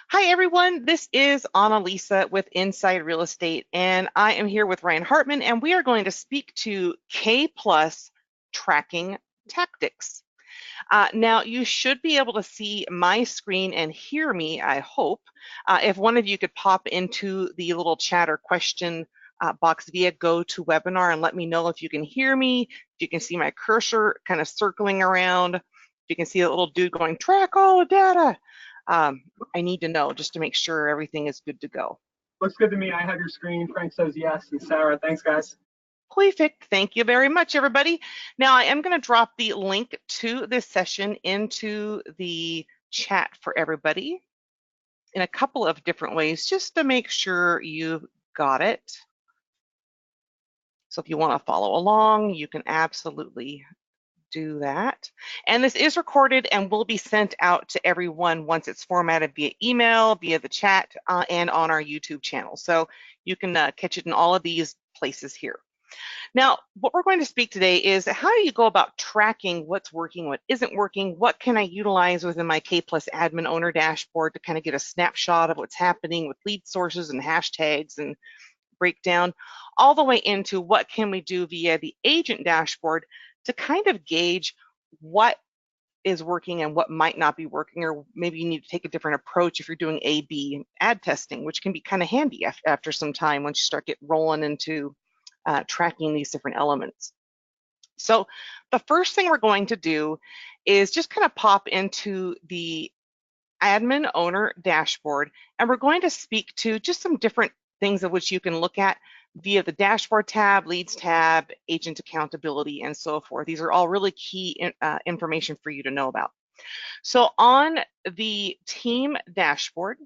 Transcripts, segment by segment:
Hi, everyone. This is Annalisa with Inside Real Estate, and I am here with Ryan Hartman, and we are going to speak to K Plus tracking tactics. Now, you should be able to see my screen and hear me, I hope. If one of you could pop into the little chat or question box via GoToWebinar and let me know if you can hear me, if you can see my cursor kind of circling around, if you can see the little dude going, track all the data. I need to know just to make sure everything is good to go. Looks good to me. I have your screen. Frank says yes. And Sarah, thanks, guys. Perfect. Thank you very much, everybody. Now, I am going to drop the link to this session into the chat for everybody in a couple of different ways, just to make sure you've got it. So if you want to follow along, you can absolutely do that. And this is recorded and will be sent out to everyone once it's formatted via email, via the chat, and on our YouTube channel. So you can catch it in all of these places here. Now, what we're going to speak today is how do you go about tracking what's working, what isn't working, what can I utilize within my K Plus admin owner dashboard to kind of get a snapshot of what's happening with lead sources and hashtags and breakdown, all the way into what can we do via the agent dashboard to kind of gauge what is working and what might not be working, or maybe you need to take a different approach if you're doing A/B ad testing, which can be kind of handy after some time once you start getting rolling into tracking these different elements. So the first thing we're going to do is just kind of pop into the admin owner dashboard, and we're going to speak to just some different things of which you can look at via the dashboard tab, leads tab, agent accountability, and so forth. These are all really key information for you to know about. So on the team dashboard,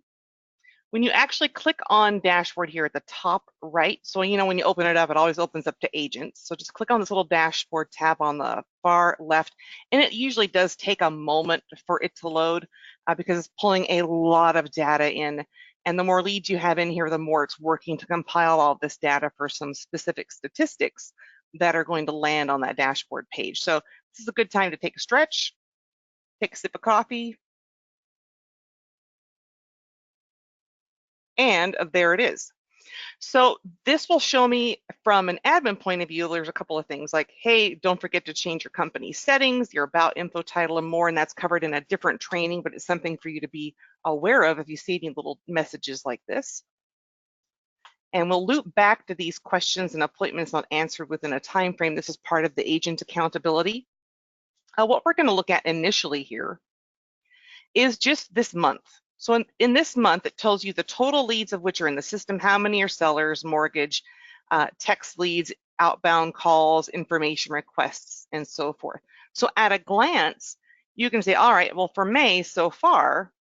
when you actually click on dashboard here at the top right, so when you open it up, it always opens up to agents. So just click on this little dashboard tab on the far left, and it usually does take a moment for it to load because it's pulling a lot of data in. And the more leads you have in here, the more it's working to compile all this data for some specific statistics that are going to land on that dashboard page. So this is a good time to take a stretch, take a sip of coffee, and there it is. So this will show me from an admin point of view, there's a couple of things like, hey, don't forget to change your company settings, your about info, title, and more, and that's covered in a different training, but it's something for you to be aware of if you see any little messages like this. And we'll loop back to these questions and appointments not answered within a time frame. This is part of the agent accountability. What we're going to look at initially here is just this month. So in this month, it tells you the total leads of which are in the system, how many are sellers, mortgage, text leads, outbound calls, information requests, and so forth. So at a glance, you can say, all right, well, for May so far,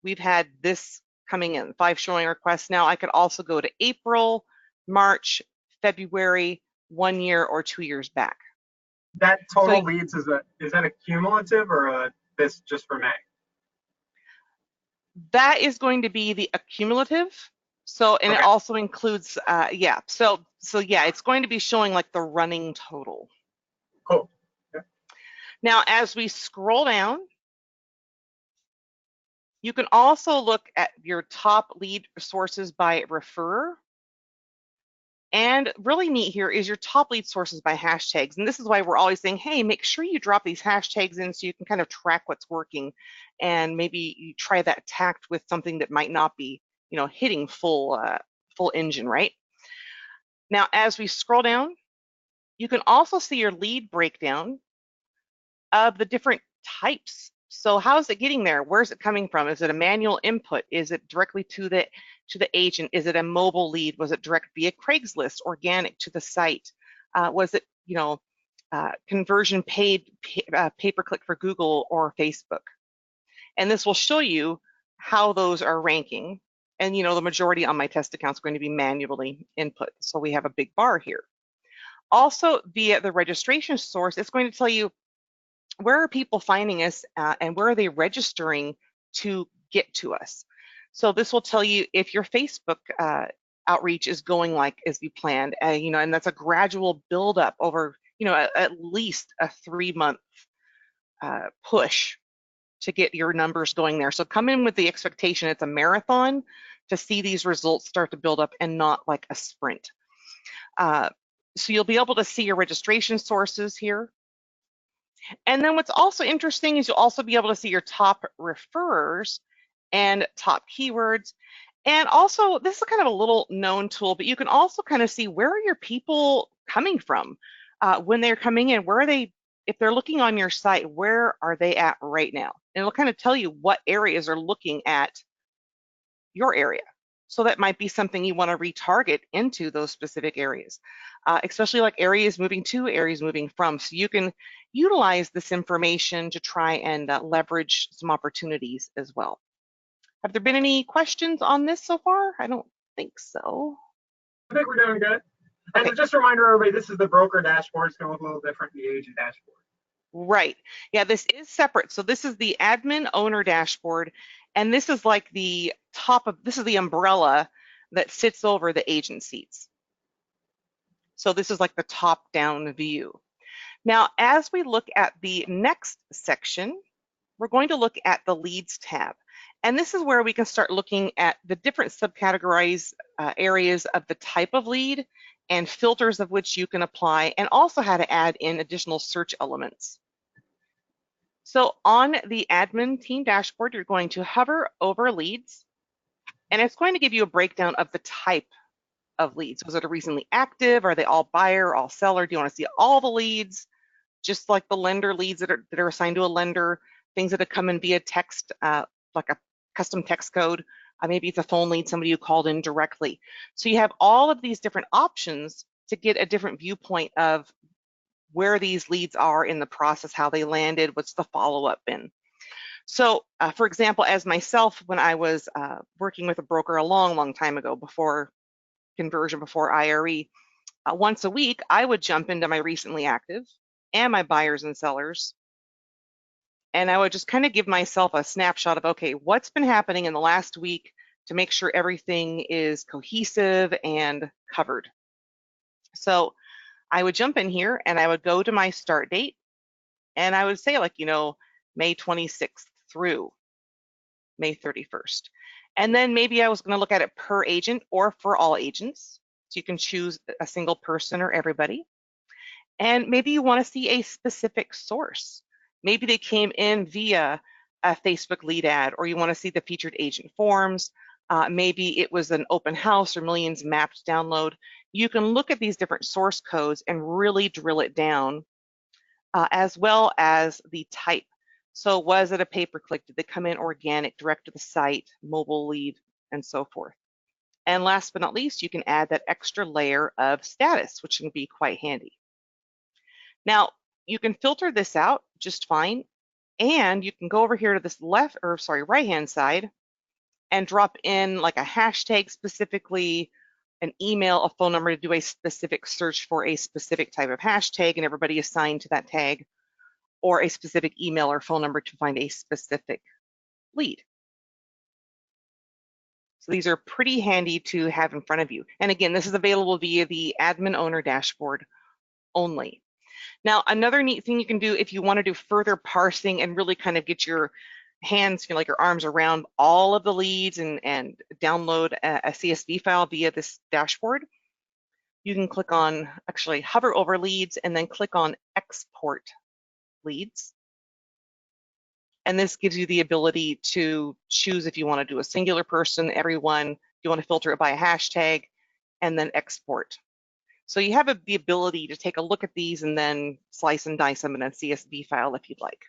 we've had this coming in, 5 showing requests. Now I could also go to April, March, February, 1 year or 2 years back. That total leads, is that a cumulative or this just for May? That is going to be the accumulative. So, and okay. It also includes, yeah. So yeah, it's going to be showing like the running total. Cool. Okay. Now, as we scroll down, you can also look at your top lead sources by referrer. And really neat here is your top lead sources by hashtags. And this is why we're always saying, hey, make sure you drop these hashtags in so you can kind of track what's working. And maybe you try that tact with something that might not be, hitting full engine, right? Now, as we scroll down, you can also see your lead breakdown of the different types. So how is it getting there? Where's it coming from? Is it a manual input? Is it directly to the agent? Is it a mobile lead? Was it direct via Craigslist, organic to the site? Was it, conversion paid pay-per-click for Google or Facebook? And this will show you how those are ranking. And, the majority on my test account is going to be manually input. So we have a big bar here. Also, via the registration source, it's going to tell you where are people finding us and where are they registering to get to us. So this will tell you if your Facebook outreach is going like as you planned, and that's a gradual buildup over, at least a 3-month push to get your numbers going there. So come in with the expectation it's a marathon to see these results start to build up and not like a sprint. So you'll be able to see your registration sources here. And then what's also interesting is you'll also be able to see your top referrers and top keywords. And also, this is kind of a little known tool, but you can also kind of see where are your people coming from when they're coming in. Where are they? If they're looking on your site, where are they at right now? And it'll kind of tell you what areas are looking at your area. So that might be something you want to retarget into those specific areas, especially like areas moving to, areas moving from. So you can utilize this information to try and leverage some opportunities as well. Have there been any questions on this so far? I don't think so. I think we're doing good. Okay. And just a reminder, everybody, this is the broker dashboard. It's going to look a little different than the agent dashboard. Right. Yeah, this is separate. So this is the admin owner dashboard, and this is like the top of, this is the umbrella that sits over the agent seats. So this is like the top-down view. Now, as we look at the next section, we're going to look at the leads tab. And this is where we can start looking at the different subcategorized areas of the type of lead and filters of which you can apply, and also how to add in additional search elements. So on the admin team dashboard, you're going to hover over leads, and it's going to give you a breakdown of the type of leads. Was it a recently active? Are they all buyer, all seller? Do you want to see all the leads? Just like the lender leads that are assigned to a lender, things that have come in via text, like a custom text code. Maybe it's a phone lead, somebody who called in directly. So you have all of these different options to get a different viewpoint of where these leads are in the process, how they landed, what's the follow-up been. So for example, as myself, when I was working with a broker a long time ago, before conversion, before IRE, once a week, I would jump into my recently active and my buyers and sellers, and I would just kind of give myself a snapshot of, okay, what's been happening in the last week to make sure everything is cohesive and covered. So I would jump in here and I would go to my start date, and I would say, like, you know, May 26th through May 31st. And then maybe I was going to look at it per agent or for all agents. So you can choose a single person or everybody. And maybe you want to see a specific source. Maybe they came in via a Facebook lead ad, or you want to see the featured agent forms. Maybe it was an open house or millions mapped download. You can look at these different source codes and really drill it down, as well as the type. So was it a pay-per-click? Did they come in organic, direct to the site, mobile lead, and so forth? And last but not least, you can add that extra layer of status, which can be quite handy. Now, you can filter this out just fine, and you can go over here to this right-hand side and drop in like a hashtag specifically, an email, a phone number to do a specific search for a specific type of hashtag, and everybody assigned to that tag, or a specific email or phone number to find a specific lead. So these are pretty handy to have in front of you. And again, this is available via the admin owner dashboard only. Now, another neat thing you can do if you want to do further parsing and really kind of get your hands, like your arms around all of the leads and download a CSV file via this dashboard, you can click on, actually hover over leads and then click on export leads. And this gives you the ability to choose if you want to do a singular person, everyone, you want to filter it by a hashtag, and then export. So you have the ability to take a look at these and then slice and dice them in a CSV file if you'd like.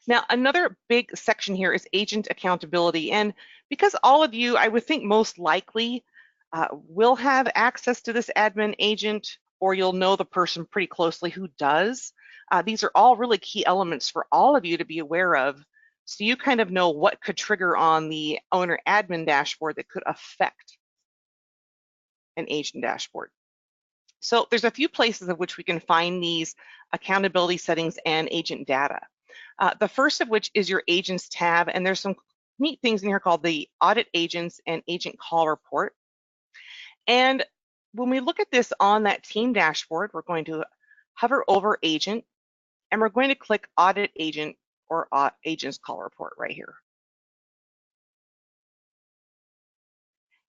Now, another big section here is agent accountability. And because all of you, I would think most likely, will have access to this admin agent, or you'll know the person pretty closely who does. These are all really key elements for all of you to be aware of, so you kind of know what could trigger on the owner admin dashboard that could affect an agent dashboard. So there's a few places of which we can find these accountability settings and agent data. The first of which is your agents tab, and there's some neat things in here called the audit agents and agent call report. And when we look at this on that team dashboard, we're going to hover over agent, and we're going to click Audit Agent or Agent's Call Report right here.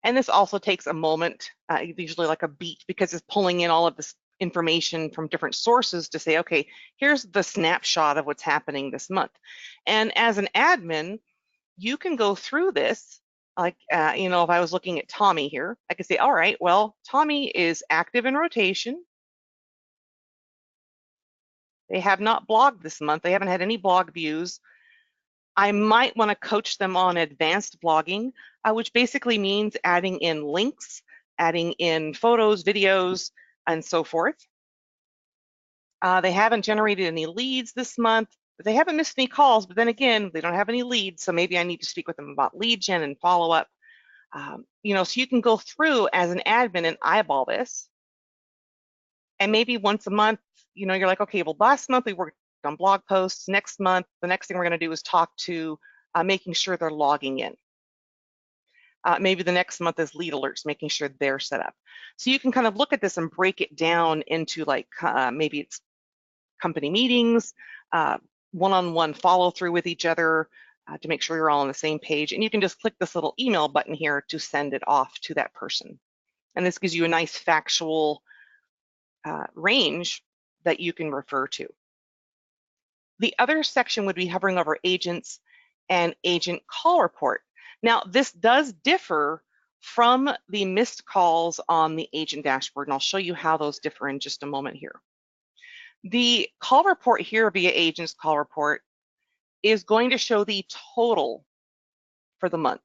And this also takes a moment, usually like a beat, because it's pulling in all of this information from different sources to say, okay, here's the snapshot of what's happening this month. And as an admin, you can go through this, like, you know, if I was looking at Tommy here, I could say, all right, well, Tommy is active in rotation. They have not blogged this month. They haven't had any blog views. I might want to coach them on advanced blogging, which basically means adding in links, adding in photos, videos, and so forth. They haven't generated any leads this month. They haven't missed any calls, but then again, they don't have any leads, so maybe I need to speak with them about lead gen and follow up. You know, so you can go through as an admin and eyeball this. And maybe once a month, you know, you're like, okay, well, last month we worked on blog posts. Next month, the next thing we're going to do is talk to making sure they're logging in. Maybe the next month is lead alerts, making sure they're set up. So you can kind of look at this and break it down into like maybe it's company meetings, one-on-one follow through with each other to make sure you're all on the same page. And you can just click this little email button here to send it off to that person. And this gives you a nice factual range that you can refer to. The other section would be hovering over agents and agent call report. Now, this does differ from the missed calls on the agent dashboard, and I'll show you how those differ in just a moment here. The call report here via agent's call report is going to show the total for the month.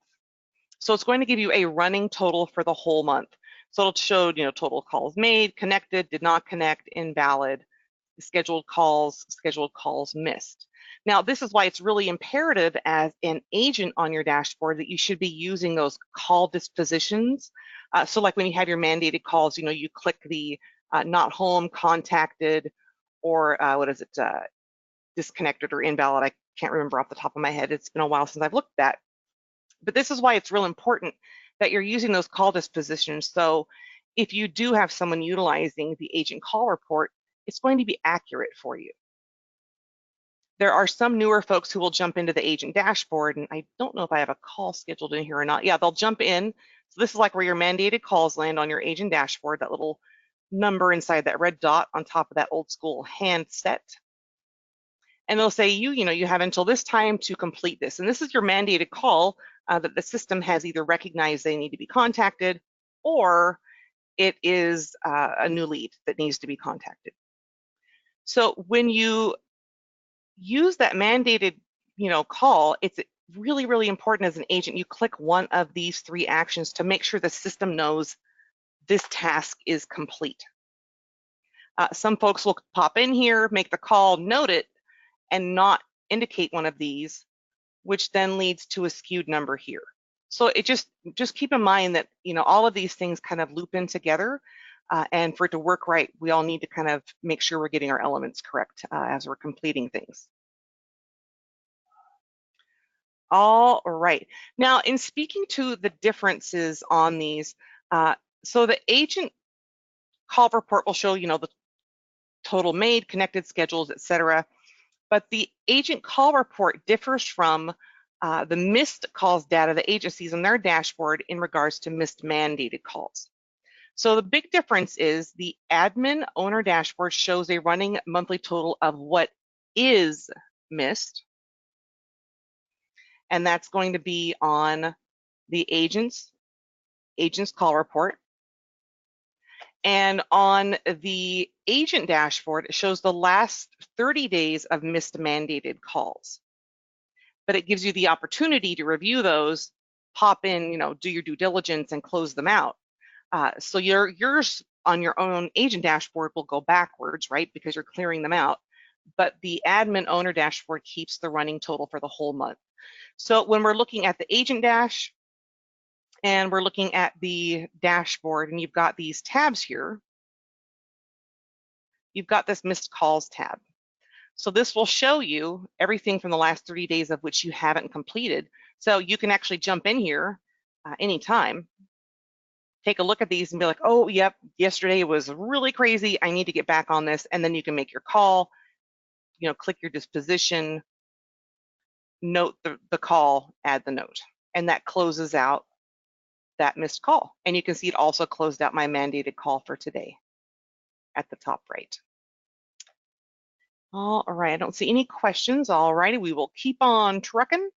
So it's going to give you a running total for the whole month. So it'll show, you know, total calls made, connected, did not connect, invalid, scheduled calls missed. Now, this is why it's really imperative as an agent on your dashboard that you should be using those call dispositions. So like when you have your mandated calls, you know, you click the not home, contacted, or what is it, disconnected or invalid. I can't remember off the top of my head. It's been a while since I've looked at that. But this is why it's real important that you're using those call dispositions. So if you do have someone utilizing the agent call report, it's going to be accurate for you. There are some newer folks who will jump into the agent dashboard, and I don't know if I have a call scheduled in here or not. Yeah, they'll jump in. So this is like where your mandated calls land on your agent dashboard, that little number inside that red dot on top of that old school handset. And they'll say, you know, you have until this time to complete this. And this is your mandated call that the system has either recognized they need to be contacted, or it is a new lead that needs to be contacted. So when you use that mandated, you know, call, it's really, really important as an agent, you click one of these three actions to make sure the system knows this task is complete. Some folks will pop in here, make the call, note it, and not indicate one of these, which then leads to a skewed number here. So it just keep in mind that, you know, all of these things kind of loop in together, and for it to work right, we all need to kind of make sure we're getting our elements correct as we're completing things. All right. Now, in speaking to the differences on these, so the agent call report will show, you know, the total made, connected, schedules, etc. But the agent call report differs from the missed calls data the agencies on their dashboard in regards to missed mandated calls. So the big difference is the admin owner dashboard shows a running monthly total of what is missed. And that's going to be on the agent's call report. And on the agent dashboard, it shows the last 30 days of missed mandated calls. But it gives you the opportunity to review those, pop in, you know, do your due diligence and close them out. So yours on your own agent dashboard will go backwards, right? Because you're clearing them out. But the admin owner dashboard keeps the running total for the whole month. So when we're looking at the agent dash, and we're looking at the dashboard, and you've got these tabs here, you've got this missed calls tab. So this will show you everything from the last 30 days of which you haven't completed. So you can actually jump in here anytime, take a look at these and be like, oh, yep, yesterday was really crazy. I need to get back on this. And then you can make your call, click your disposition, note the call, add the note, and that closes out that missed call. And you can see it also closed out my mandated call for today at the top right. All right, I don't see any questions. All righty, we will keep on trucking.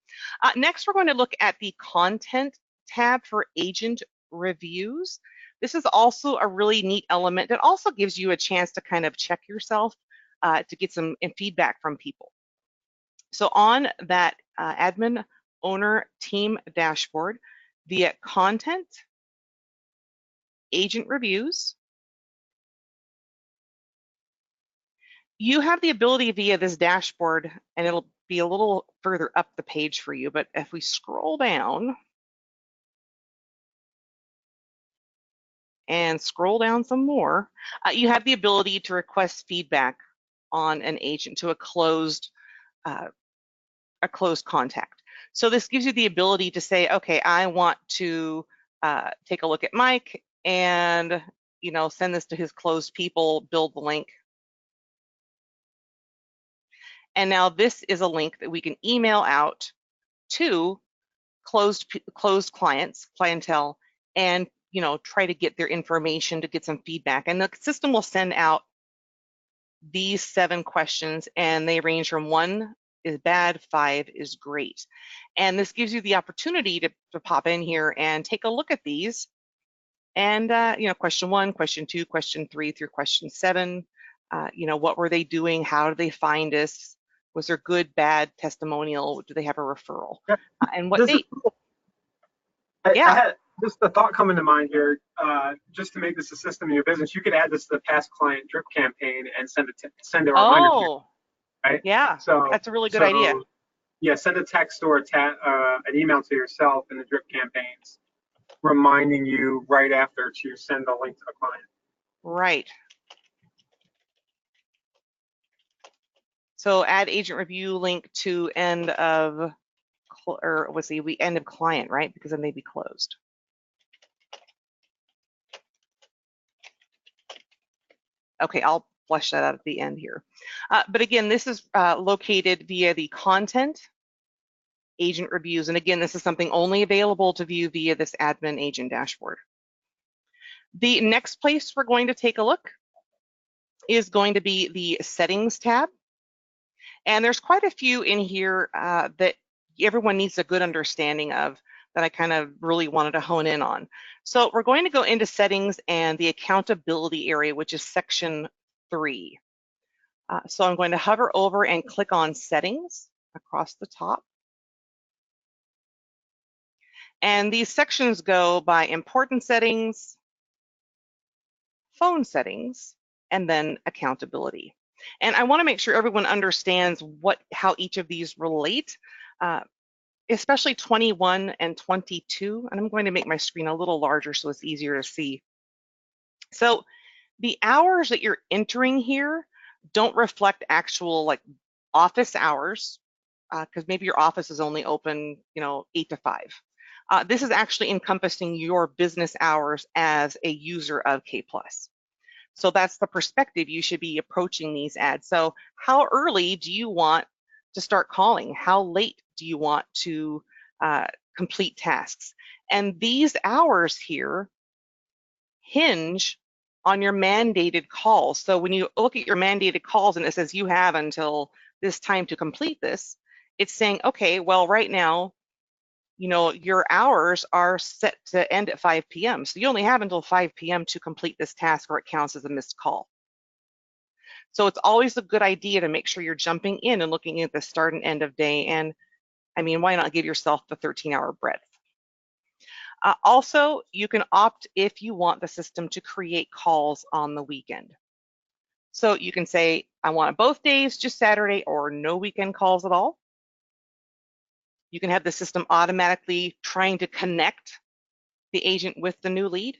Next, we're going to look at the content tab for agent reviews. This is also a really neat element that also gives you a chance to kind of check yourself to get some feedback from people. So on that admin owner team dashboard, via content, agent reviews, you have the ability via this dashboard, and it'll be a little further up the page for you, but if we scroll down and scroll down some more, you have the ability to request feedback on an agent to a closed contact. So this gives you the ability to say, okay, I want to take a look at Mike and send this to his closed people, build the link. And now this is a link that we can email out to closed clientele, and try to get their information to get some feedback. And the system will send out these 7 questions, and they range from 1 is bad, 5 is great. And this gives you the opportunity to pop in here and take a look at these. And question 1, question 2, question 3 through question 7. What were they doing? How did they find us? Was there good, bad testimonial? Do they have a referral? And what date? I had just a thought coming to mind here. Just to make this a system in your business, you could add this to the past client drip campaign and send a reminder. Oh, right? Yeah. So that's a really good idea. Yeah, send a text or an email to yourself in the drip campaigns, reminding you right after to send the link to the client. Right. So add agent review link to end of, or was the end of client, right? Because then they'd be closed. Okay, I'll flesh that out at the end here. But again, this is located via the content, agent reviews. And again, this is something only available to view via this admin agent dashboard. The next place we're going to take a look is going to be the settings tab. And there's quite a few in here that everyone needs a good understanding of, that I kind of really wanted to hone in on. So we're going to go into settings and the accountability area, which is section 3. So I'm going to hover over and click on settings across the top. And these sections go by important settings, phone settings, and then accountability. And I want to make sure everyone understands how each of these relate, especially 21 and 22. And I'm going to make my screen a little larger so it's easier to see. So the hours that you're entering here don't reflect actual office hours, because maybe your office is only open 8 to 5. This is actually encompassing your business hours as a user of K+. So that's the perspective you should be approaching these ads. So how early do you want to start calling? How late do you want to complete tasks? And these hours here hinge on your mandated calls. So when you look at your mandated calls and it says you have until this time to complete this, it's saying, okay, well, right now, your hours are set to end at 5 p.m. So you only have until 5 p.m. to complete this task, or it counts as a missed call. So it's always a good idea to make sure you're jumping in and looking at the start and end of day. And I mean, why not give yourself the 13-hour breadth? Also, you can opt if you want the system to create calls on the weekend. So you can say, I want it both days, just Saturday, or no weekend calls at all. You can have the system automatically trying to connect the agent with the new lead.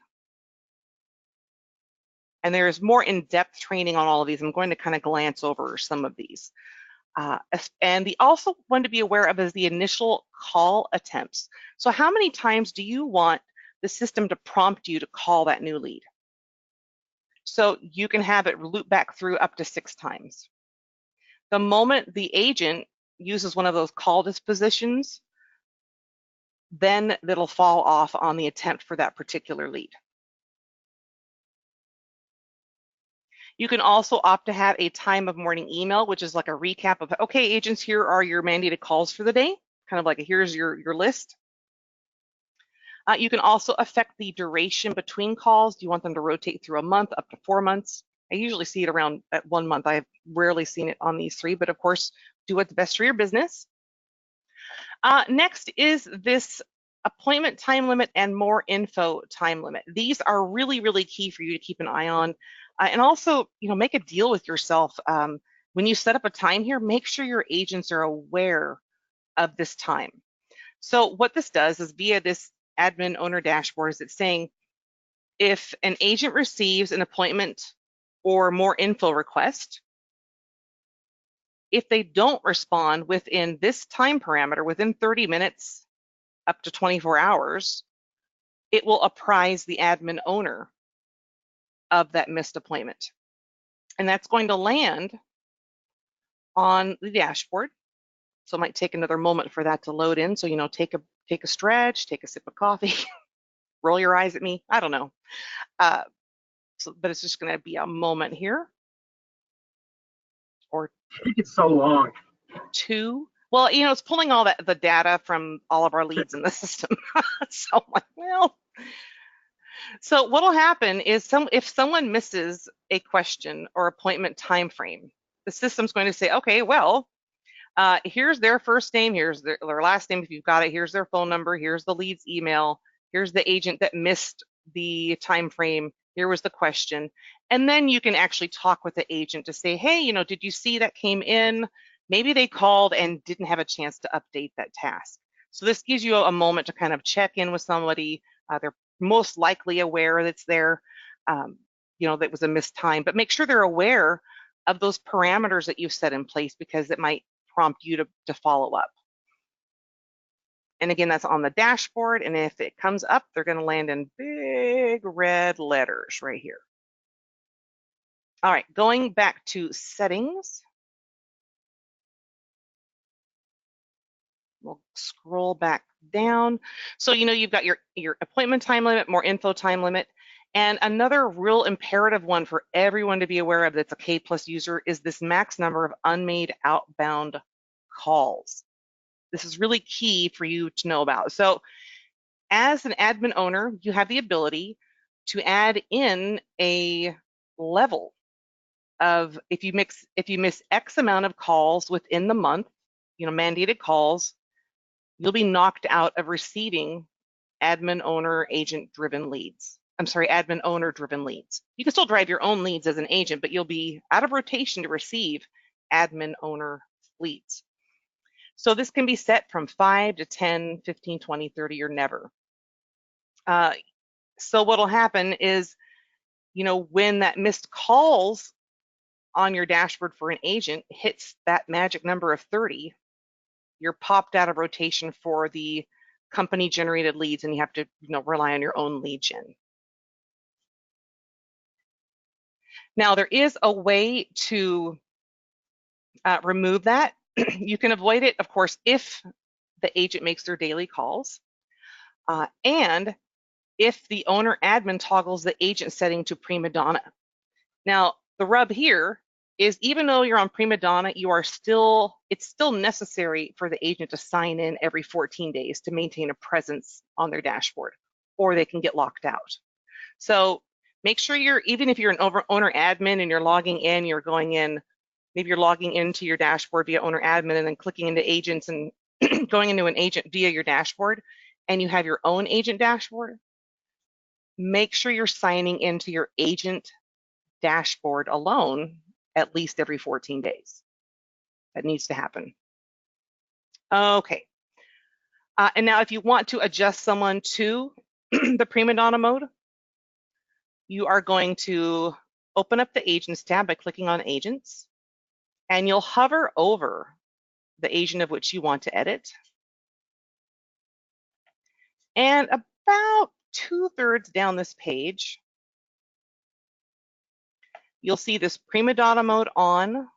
And there is more in-depth training on all of these. I'm going to kind of glance over some of these. And the also one to be aware of is the initial call attempts. So how many times do you want the system to prompt you to call that new lead? So you can have it loop back through up to 6 times. The moment the agent uses one of those call dispositions, then that'll fall off on the attempt for that particular lead. You can also opt to have a time of morning email, which is like a recap of, okay, agents, here are your mandated calls for the day, kind of like here's your list. You can also affect the duration between calls. Do you want them to rotate through a month, up to 4 months? I usually see it around at 1 month. I've rarely seen it on these 3, but of course, do what's best for your business. Next is this appointment time limit and more info time limit. These are really, really key for you to keep an eye on. And also, make a deal with yourself. When you set up a time here, make sure your agents are aware of this time. So what this does is via this admin owner dashboard, is it's saying if an agent receives an appointment or more info request, if they don't respond within this time parameter, within 30 minutes up to 24 hours, it will apprise the admin owner of that missed appointment. And that's going to land on the dashboard. So it might take another moment for that to load in. So, take a stretch, take a sip of coffee, roll your eyes at me. I don't know. But it's just going to be a moment here. Or it's so long. 2. Well, it's pulling all the data from all of our leads in the system. So I'm like, well. So what'll happen is if someone misses a question or appointment time frame, the system's going to say, okay, well, here's their first name, here's their last name if you've got it, here's their phone number, here's the lead's email, here's the agent that missed the time frame, here was the question. And then you can actually talk with the agent to say, hey, did you see that came in? Maybe they called and didn't have a chance to update that task. So this gives you a moment to kind of check in with somebody. They're most likely aware that's there, that was a missed time, but make sure they're aware of those parameters that you've set in place, because it might prompt you to follow up. And again, that's on the dashboard. And if it comes up, they're going to land in big red letters right here. All right, going back to settings. We'll scroll back down. So, you've got your appointment time limit, more info time limit. And another real imperative one for everyone to be aware of that's a K+ user is this max number of unmade outbound calls. This is really key for you to know about. So as an admin owner, you have the ability to add in a level of if you miss X amount of calls within the month, mandated calls, you'll be knocked out of receiving admin owner agent driven leads. I'm sorry, admin owner driven leads. You can still drive your own leads as an agent, but you'll be out of rotation to receive admin owner leads. So this can be set from 5 to 10, 15, 20, 30, or never. So what'll happen is, when that missed calls on your dashboard for an agent hits that magic number of 30, you're popped out of rotation for the company generated leads, and you have to rely on your own lead gen. Now there is a way to remove that. You can avoid it, of course, if the agent makes their daily calls, and if the owner admin toggles the agent setting to prima donna. Now the rub here is, even though you're on prima donna, it's still necessary for the agent to sign in every 14 days to maintain a presence on their dashboard, or they can get locked out. So make sure even if you're an owner admin and you're logging in, maybe you're logging into your dashboard via owner admin and then clicking into agents and going into an agent via your dashboard, and you have your own agent dashboard, make sure you're signing into your agent dashboard alone at least every 14 days. That needs to happen. Okay. And now if you want to adjust someone to the prima donna mode, you are going to open up the Agents tab by clicking on Agents, and you'll hover over the agent of which you want to edit. And about 2/3 down this page, you'll see this prima donna mode on,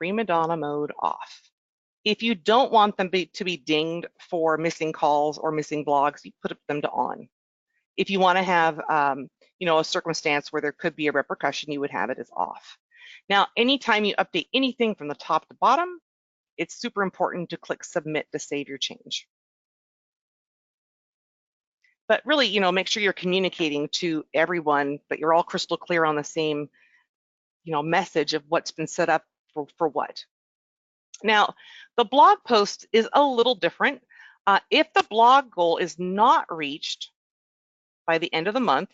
prima donna mode off. If you don't want them to be dinged for missing calls or missing blogs, you put them to on. If you want to have, you know, a circumstance where there could be a repercussion, you would have it as off. Now, anytime you update anything from the top to bottom, it's super important to click submit to save your change. But really, you know, make sure you're communicating to everyone, but you're all crystal clear on the same, you know, message of what's been set up for what. Now, the blog post is a little different. If the blog goal is not reached by the end of the month,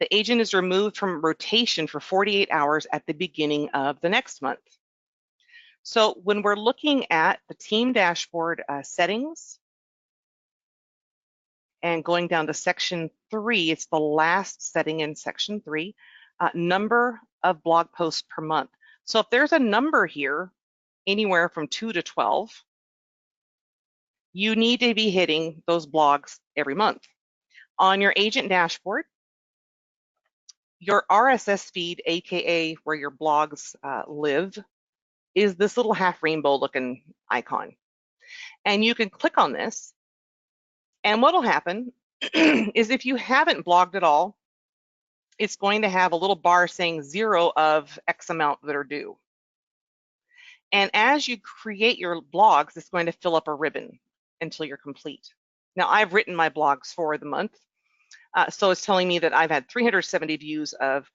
the agent is removed from rotation for 48 hours at the beginning of the next month. So when we're looking at the team dashboard settings and going down to section 3, it's the last setting in section 3, number of blog posts per month. So if there's a number here, anywhere from 2 to 12, you need to be hitting those blogs every month. On your agent dashboard, your RSS feed, AKA where your blogs live, is this little half rainbow looking icon. And you can click on this, and what'll happen is if you haven't blogged at all, it's going to have a little bar saying 0 of X amount that are due. And as you create your blogs, it's going to fill up a ribbon until you're complete. Now, I've written my blogs for the month, so it's telling me that I've had 370 views of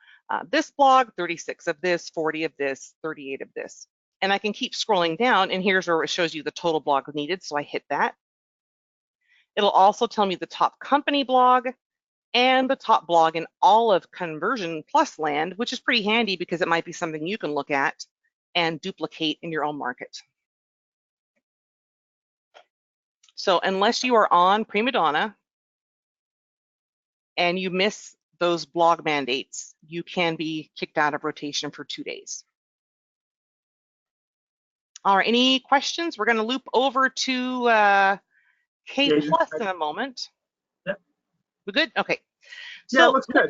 this blog, 36 of this, 40 of this, 38 of this. And I can keep scrolling down, and here's where it shows you the total blog needed, so I hit that. It'll also tell me the top company blog and the top blog in all of Conversion Plus land, which is pretty handy because it might be something you can look at and duplicate in your own market. So unless you are on Prima Donna and you miss those blog mandates, you can be kicked out of rotation for 2 days. All right, any questions? We're going to loop over to K+ in a moment. Yep. We good? Okay. Yeah, it looks good.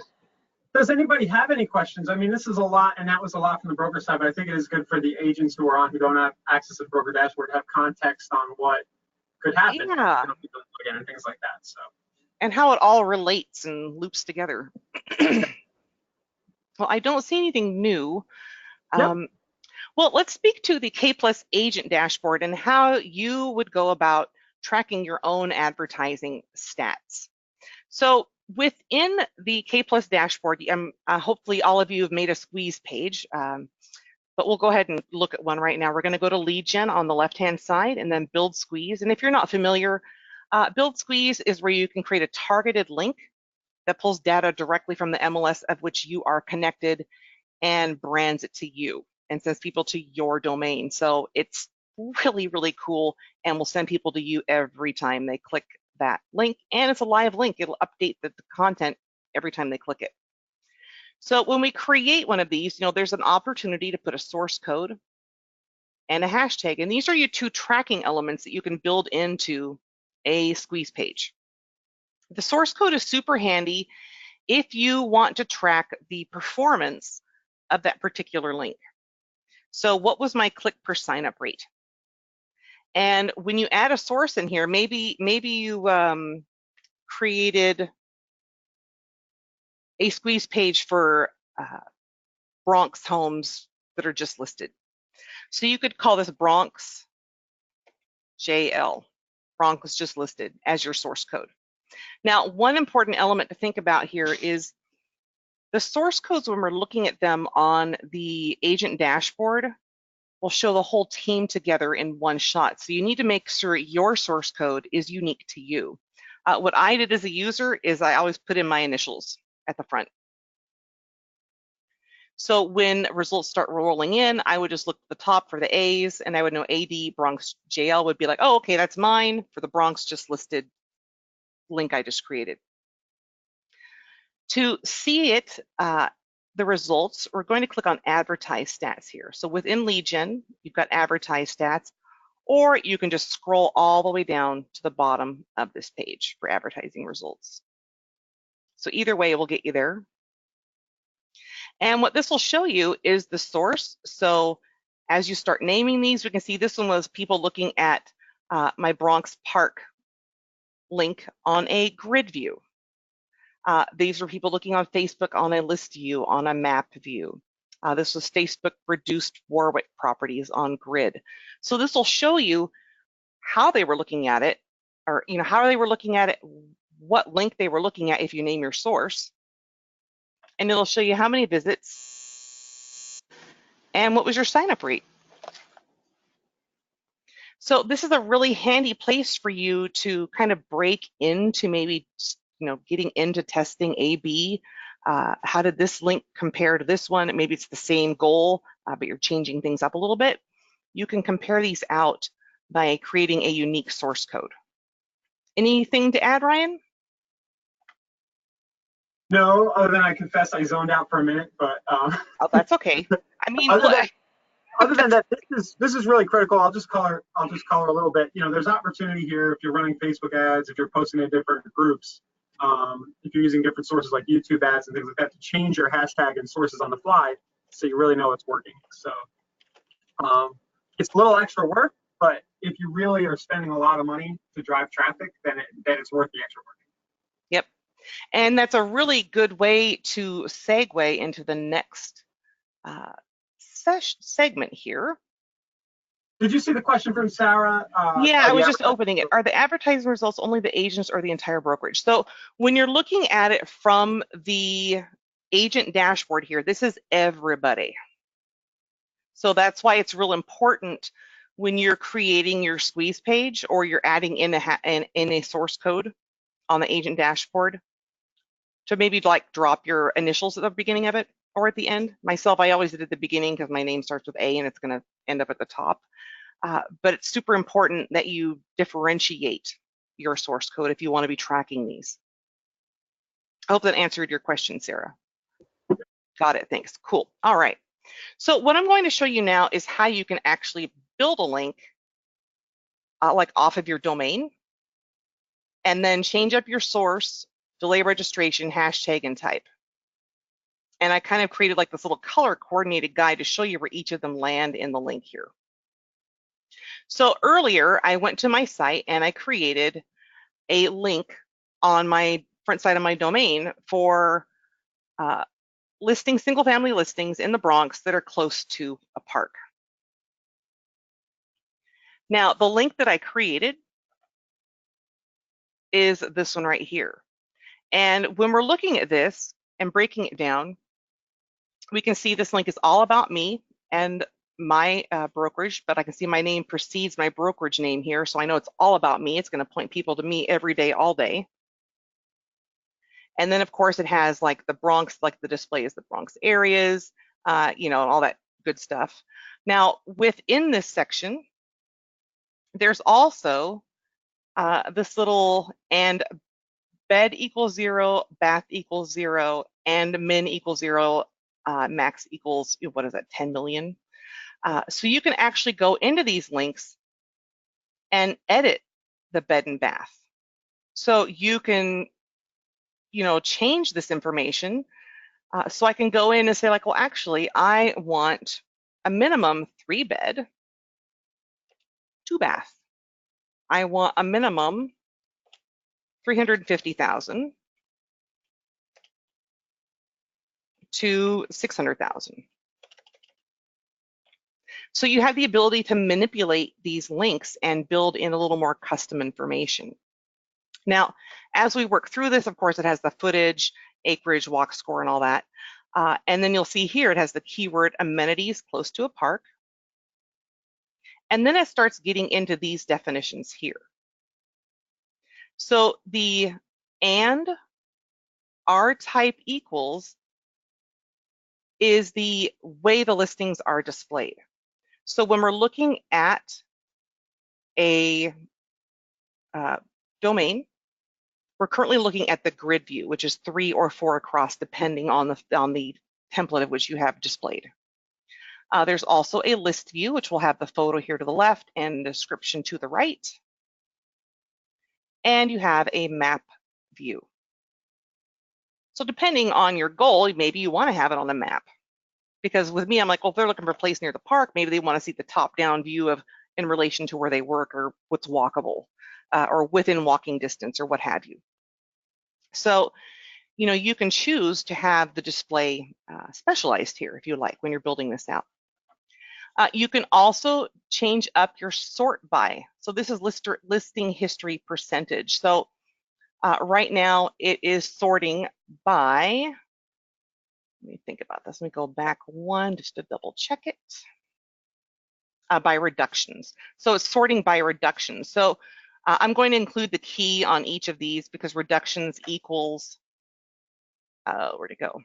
Does anybody have any questions? I mean, this is a lot, and that was a lot from the broker side, but I think it is good for the agents who are on, who don't have access to the broker dashboard, to have context on what could happen. Yeah. Again, and things like that. So. And how it all relates and loops together. Well, I don't see anything new. Yep. Well, let's speak to the K+ agent dashboard and how you would go about tracking your own advertising stats. So within the K+ dashboard, hopefully all of you have made a squeeze page, but we'll go ahead and look at one right now. We're going to go to lead gen on the left-hand side and then build squeeze. And if you're not familiar, build squeeze is where you can create a targeted link that pulls data directly from the MLS of which you are connected and brands it to you and sends people to your domain. So it's really, really cool and will send people to you every time they click that link. And it's a live link. It'll update the content every time they click it. So when we create one of these, you know, there's an opportunity to put a source code and a hashtag. And these are your 2 tracking elements that you can build into a squeeze page. The source code is super handy if you want to track the performance of that particular link. So what was my click per sign up rate? And when you add a source in here, maybe you created a squeeze page for Bronx homes that are just listed. So you could call this Bronx JL. Bronx was just listed as your source code. Now, one important element to think about here is the source codes, when we're looking at them on the agent dashboard, will show the whole team together in one shot. So you need to make sure your source code is unique to you. What I did as a user is I always put in my initials at the front. So when results start rolling in, I would just look at the top for the A's and I would know AD Bronx JL would be like, oh, okay, that's mine for the Bronx just listed link I just created. To see it, the results, we're going to click on advertise stats here. So within lead gen, you've got advertise stats, or you can just scroll all the way down to the bottom of this page for advertising results. So either way, it will get you there. And what this will show you is the source. So As you start naming these, we can see this one was people looking at my Bronx Park link on a grid view. These were people looking on Facebook on a list view, on a map view. This was Facebook reduced Warwick properties on grid. So this will show you how they were looking at it, or how they were looking at it, what link they were looking at if you name your source. And it'll show you how many visits and what was your sign up rate. So this is a really handy place for you to kind of break into maybe getting into testing A/B. How did this link compare to this one? Maybe it's the same goal, but you're changing things up a little bit. You can compare these out by creating a unique source code. Anything to add, Ryan? No, other than I confess I zoned out for a minute, but oh, that's okay. I mean, other than that, this is really critical. I'll just color a little bit. There's opportunity here if you're running Facebook ads, if you're posting in different groups, if you're using different sources like YouTube ads and things like that, to change your hashtag and sources on the fly, so you really know it's working. So it's a little extra work, but if you really are spending a lot of money to drive traffic, then it's worth the extra work. Yep. And that's a really good way to segue into the next segment here. Did you see the question from Sarah? Yeah, I was just opening it. Are the advertising results only the agents or the entire brokerage? So when you're looking at it from the agent dashboard here, this is everybody. So that's why it's real important when you're creating your squeeze page or you're adding in a source code on the agent dashboard to maybe like drop your initials at the beginning of it or at the end. Myself, I always did at the beginning because my name starts with A and it's going to end up at the top. But it's super important that you differentiate your source code if you want to be tracking these. I hope that answered your question, Sarah. Got it, thanks, cool. All right, so what I'm going to show you now is how you can actually build a link like off of your domain and then change up your source, delay registration, hashtag, and type. And I kind of created like this little color coordinated guide to show you where each of them land in the link here. So earlier, I went to my site and I created a link on my front side of my domain for single family listings in the Bronx that are close to a park. Now, the link that I created is this one right here. And when we're looking at this and breaking it down, we can see this link is all about me and my brokerage, but I can see my name precedes my brokerage name here, so I know it's all about me. It's going to point people to me every day, all day. And then, of course, it has like the Bronx, like the display is the Bronx areas, and all that good stuff. Now, within this section, there's also this little and bed equals 0, bath equals 0, and min equals 0, max equals, what is that, 10 million? So you can actually go into these links and edit the bed and bath. So you can, change this information. So I can go in and say like, well, actually, I want a minimum 3 bed, 2 bath. I want a minimum 350,000 to 600,000. So you have the ability to manipulate these links and build in a little more custom information. Now, as we work through this, of course, it has the footage, acreage, walk score, and all that. And then you'll see here, it has the keyword amenities close to a park. And then it starts getting into these definitions here. So the and R type equals is the way the listings are displayed. So when we're looking at a domain, we're currently looking at the grid view, which is 3 or 4 across, depending on the template of which you have displayed. There's also a list view, which will have the photo here to the left and description to the right. And you have a map view. So depending on your goal, maybe you want to have it on a map. Because with me, I'm like, well, if they're looking for a place near the park, maybe they want to see the top-down view of in relation to where they work or what's walkable or within walking distance or what have you. So, you know, you can choose to have the display specialized here if you like when you're building this out. You can also change up your sort by. So this is listing history percentage. So right now it is sorting by, let me think about this. Let me go back one just to double check it. By reductions. So it's sorting by reductions. So I'm going to include the key on each of these because reductions equals, where'd it go?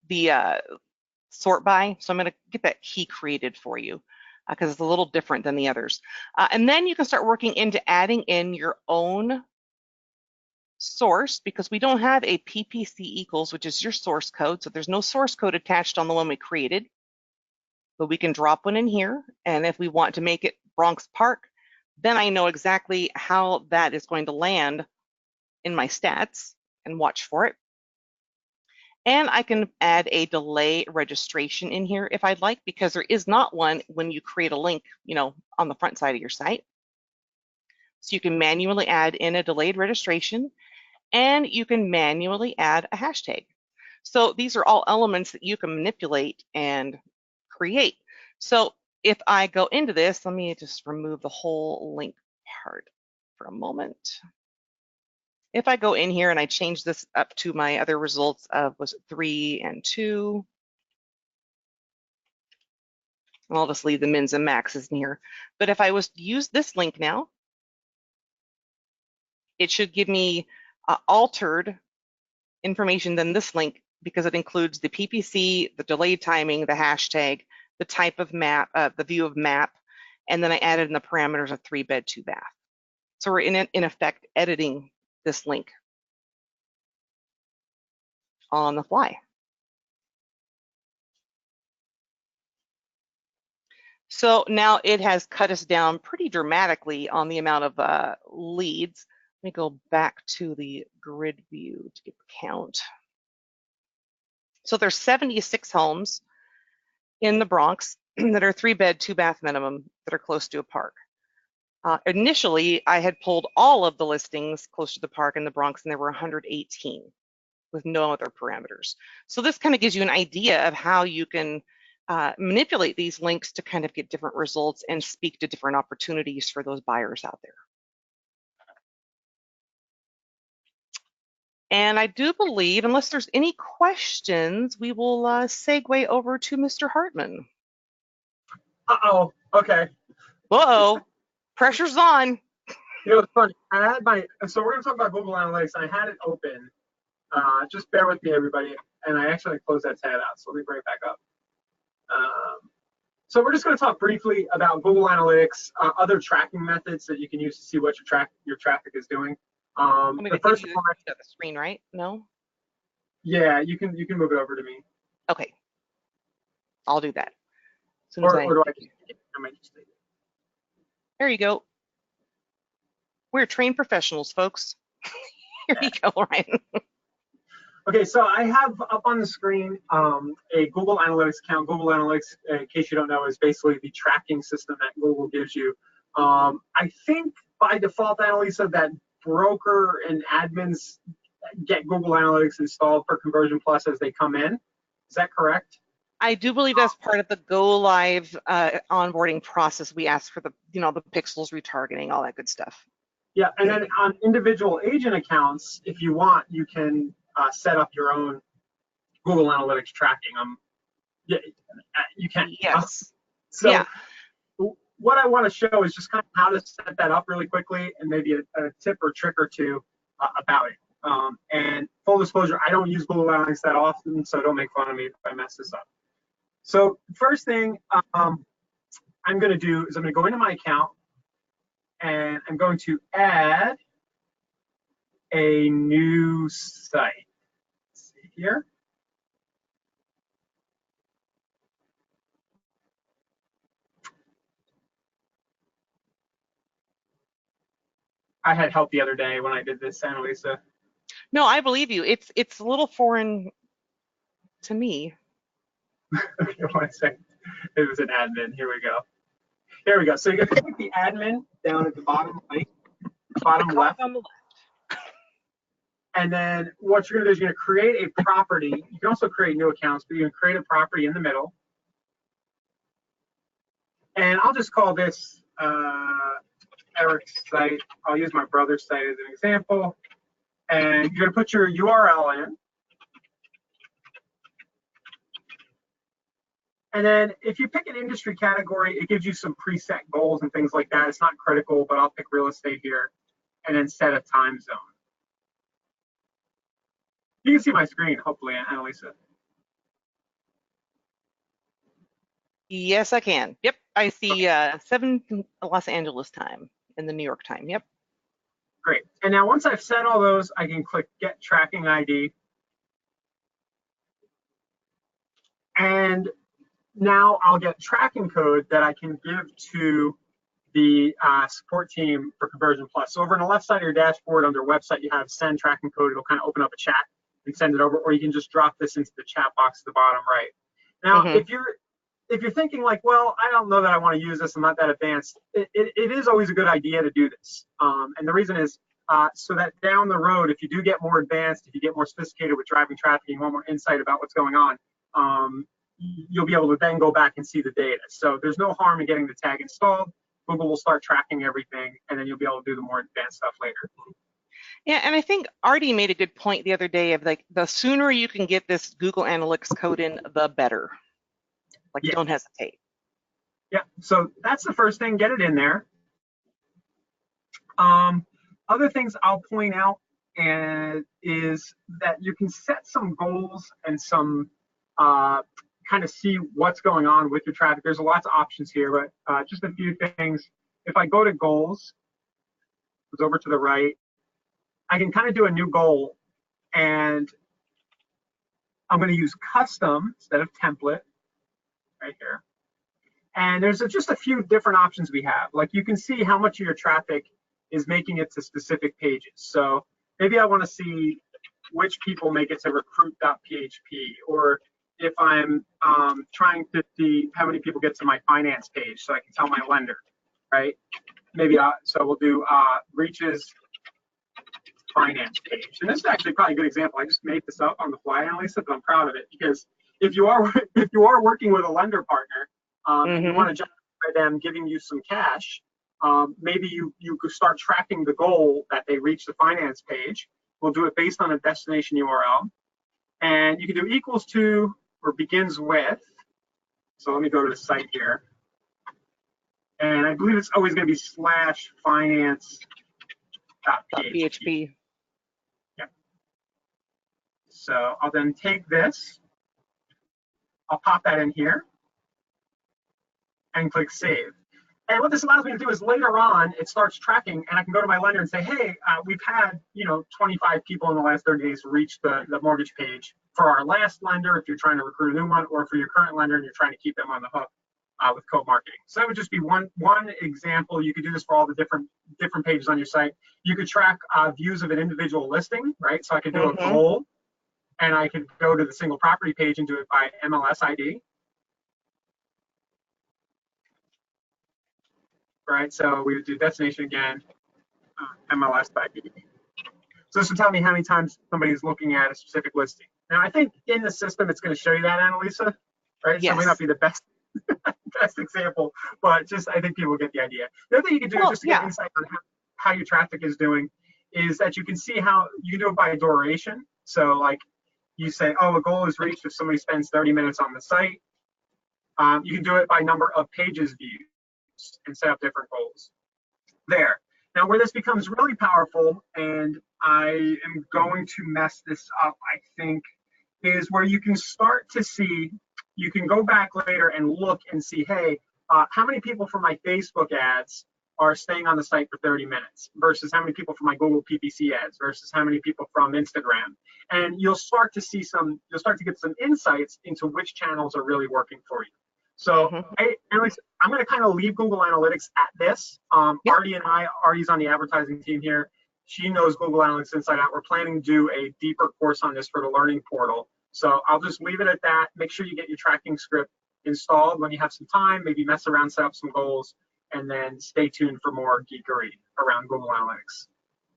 The sort by. So I'm going to get that key created for you because it's a little different than the others. And then you can start working into adding in your own source because we don't have a PPC equals, which is your source code. So there's no source code attached on the one we created, but we can drop one in here. And if we want to make it Bronx Park, then I know exactly how that is going to land in my stats and watch for it. And I can add a delay registration in here if I'd like, because there is not one when you create a link, you know, on the front side of your site. So you can manually add in a delayed registration and you can manually add a hashtag. So these are all elements that you can manipulate and create. So if I go into this, let me just remove the whole link part for a moment. If I go in here and I change this up to my other results of was it 3 and 2, I'll just leave the mins and maxes in here. But if I was to use this link now, it should give me altered information than this link because it includes the PPC, the delayed timing, the hashtag, the type of map, the view of map, and then I added in the parameters of 3-bed, 2-bath. So we're in effect editing this link on the fly. So now it has cut us down pretty dramatically on the amount of leads. Let me go back to the grid view to get the count. So there's 76 homes in the Bronx that are 3-bed, 2-bath minimum that are close to a park. Initially, I had pulled all of the listings close to the park in the Bronx, and there were 118 with no other parameters. So this kind of gives you an idea of how you can manipulate these links to kind of get different results and speak to different opportunities for those buyers out there. And I do believe, unless there's any questions, we will segue over to Mr. Hartman. Uh-oh, okay. Whoa, pressure's on. You know, it's funny. So we're gonna talk about Google Analytics. I had it open. Just bear with me, everybody. And I actually closed that tab out, so let me bring it back up. So we're just going to talk briefly about Google Analytics, other tracking methods that you can use to see what your traffic is doing. The first one, the screen, right? No. Yeah, you can move it over to me. Okay, I'll do that. As soon or as do I might just take it. There you go. We're trained professionals, folks. Here you go, Ryan. Okay, so I have up on the screen a Google Analytics account. Google Analytics, in case you don't know, is basically the tracking system that Google gives you. I think by default, Annalisa, that broker and admins get Google Analytics installed for Conversion Plus as they come in. Is that correct? I do believe that's part of the go live onboarding process. We ask for the pixels retargeting, all that good stuff. Yeah, and then on individual agent accounts, if you want, you can set up your own Google Analytics tracking. Yeah, you can. Yes. So yeah. What I want to show is just kind of how to set that up really quickly, and maybe a tip or trick or two about it. And full disclosure, I don't use Google Analytics that often, so don't make fun of me if I mess this up. So first thing I'm going to do is I'm going to go into my account, and I'm going to add a new site. Let's see here. I had help the other day when I did this, Annalisa. No, I believe you. It's a little foreign to me. Okay, 1 second. It was an admin. Here we go. There we go. So you're gonna click the admin down at the bottom right, bottom left. On the And then what you're gonna do is you're gonna create a property. You can also create new accounts, but you can create a property in the middle. And I'll just call this Eric's site. I'll use my brother's site as an example. And you're gonna put your URL in. And then if you pick an industry category, it gives you some preset goals and things like that. It's not critical, but I'll pick real estate here and then set a time zone. You can see my screen, hopefully, Annalisa. Yes, I can. Yep, I see 7 Los Angeles time in the New York time. Yep. Great. And now once I've set all those, I can click Get Tracking ID. And now I'll get tracking code that I can give to the support team for Conversion Plus. So over on the left side of your dashboard under website, you have send tracking code. It'll kind of open up a chat and send it over, or you can just drop this into the chat box at the bottom right. Now, if you're thinking like, well, I don't know that I want to use this, I'm not that advanced, it is always a good idea to do this. And the reason is so that down the road, if you do get more advanced, if you get more sophisticated with driving traffic, and you want more insight about what's going on, you'll be able to then go back and see the data. So there's no harm in getting the tag installed. Google will start tracking everything, and then you'll be able to do the more advanced stuff later. Yeah, and I think Artie made a good point the other day of like the sooner you can get this Google Analytics code in, the better. Like, don't hesitate. Yeah, so that's the first thing, get it in there. Other things I'll point out is that you can set some goals and some kind of see what's going on with your traffic. There's lots of options here, but just a few things. If I go to goals, it's over to the right, I can kind of do a new goal, and I'm going to use custom instead of template right here. And there's just a few different options we have. Like you can see how much of your traffic is making it to specific pages. So maybe I want to see which people make it to recruit.php, or if I'm trying to see how many people get to my finance page so I can tell my lender, right? Maybe, so we'll do reaches finance page. And this is actually probably a good example. I just made this up on the fly, Annalisa, but I'm proud of it, because if you are working with a lender partner, and you want to justify them giving you some cash, maybe you could start tracking the goal that they reach the finance page. We'll do it based on a destination URL. And you can do equals to or begins with. So let me go to the site here. And I believe it's always going to be /finance.php. Yeah. So I'll then take this. I'll pop that in here and click Save. And what this allows me to do is later on, it starts tracking, and I can go to my lender and say, hey, we've had 25 people in the last 30 days reach the mortgage page for our last lender, if you're trying to recruit a new one, or for your current lender and you're trying to keep them on the hook with co-marketing. So that would just be one example. You could do this for all the different pages on your site. You could track views of an individual listing, right? So I could do a goal, and I could go to the single property page and do it by MLS ID. Right, so we would do destination again, MLS ID. So this would tell me how many times somebody's looking at a specific listing. Now, I think in the system, it's going to show you that, Annalisa, right? Yes. So it may not be the best example, but just I think people get the idea. The other thing you can do just to get insight on how your traffic is doing is that you can see how you can do it by duration. So like you say, oh, a goal is reached if somebody spends 30 minutes on the site. You can do it by number of pages viewed and set up different goals there. Now, where this becomes really powerful, and I am going to mess this up, I think, is where you can start to see, you can go back later and look and see, hey, how many people from my Facebook ads are staying on the site for 30 minutes versus how many people from my Google PPC ads versus how many people from Instagram. And you'll start to see you'll start to get some insights into which channels are really working for you. So I'm going to kind of leave Google Analytics at this. Artie and Artie's on the advertising team here. She knows Google Analytics inside out. We're planning to do a deeper course on this for the learning portal. So I'll just leave it at that. Make sure you get your tracking script installed when you have some time, maybe mess around, set up some goals, and then stay tuned for more geekery around Google Analytics.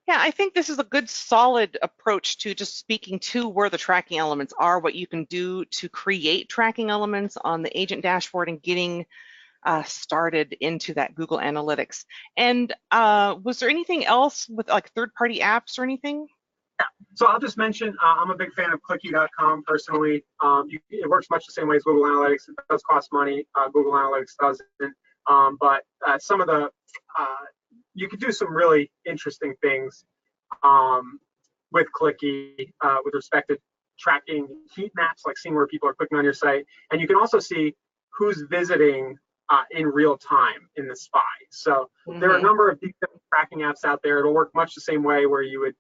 Yeah, I think this is a good solid approach to just speaking to where the tracking elements are, what you can do to create tracking elements on the agent dashboard and getting started into that Google Analytics. And was there anything else with like third-party apps or anything? Yeah. So I'll just mention, I'm a big fan of Clicky.com personally. It works much the same way as Google Analytics. It does cost money. Google Analytics doesn't. But some of the, you could do some really interesting things with Clicky with respect to tracking heat maps, like seeing where people are clicking on your site. And you can also see who's visiting in real time in the SPY. So there are a number of different tracking apps out there. It'll work much the same way where you would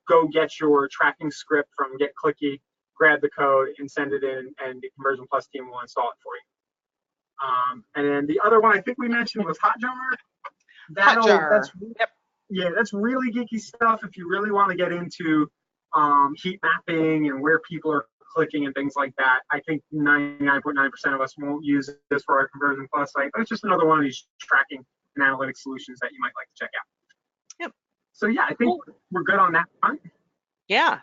go get your tracking script from Get Clicky, grab the code and send it in, and the Conversion Plus team will install it for you. And then the other one I think we mentioned was Hotjar. Yeah, that's really geeky stuff if you really want to get into heat mapping and where people are clicking and things like that. I think 99.9% of us won't use this for our Conversion Plus site, but it's just another one of these tracking and analytics solutions that you might like to check out. Yep. So yeah, I think we're good on that front. Yeah.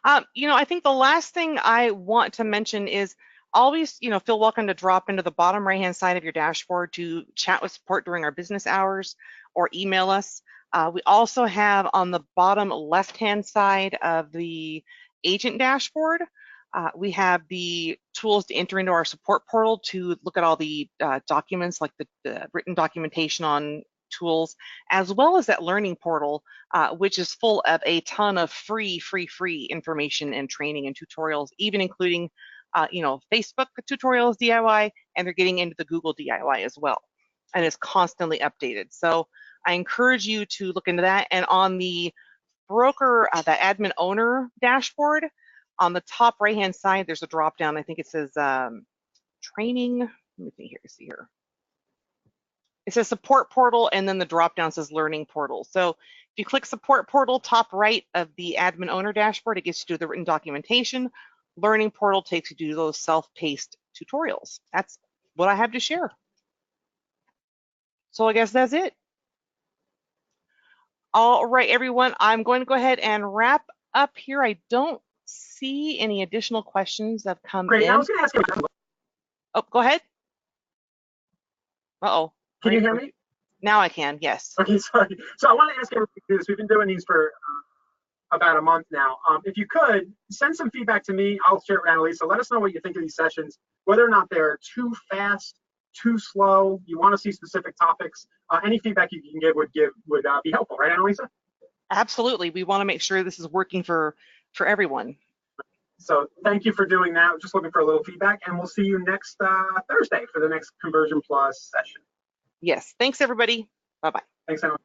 I think the last thing I want to mention is always, feel welcome to drop into the bottom right-hand side of your dashboard to chat with support during our business hours or email us. We also have on the bottom left-hand side of the agent dashboard, we have the tools to enter into our support portal to look at all the documents, like the written documentation on tools, as well as that learning portal, which is full of a ton of free information and training and tutorials, even including, Facebook tutorials DIY, and they're getting into the Google DIY as well, and it's constantly updated. So I encourage you to look into that. And on the broker, the admin owner dashboard, on the top right-hand side, there's a drop down. I think it says training. Let me see here. It says support portal, and then the drop down says learning portal. So if you click support portal, top right of the admin owner dashboard, it gets you to the written documentation. Learning portal takes you to those self-paced tutorials. That's what I have to share. So I guess that's it. All right, everyone, I'm going to go ahead and wrap up here. I don't see any additional questions that have come in. I was going to ask you. Oh, go ahead. Uh-oh. Can you hear me? Now I can, yes. Okay, sorry. So I want to ask everybody to do this. We've been doing these for about a month now. If you could, send some feedback to me. I'll share it with Annalisa. Let us know what you think of these sessions, whether or not they're too fast, too slow, you want to see specific topics. Any feedback you can give would be helpful, right, Annalisa? Absolutely. We want to make sure this is working for everyone. So thank you for doing that. Just looking for a little feedback, and we'll see you next Thursday for the next Conversion Plus session. Yes. Thanks, everybody. Bye-bye. Thanks, Annalisa.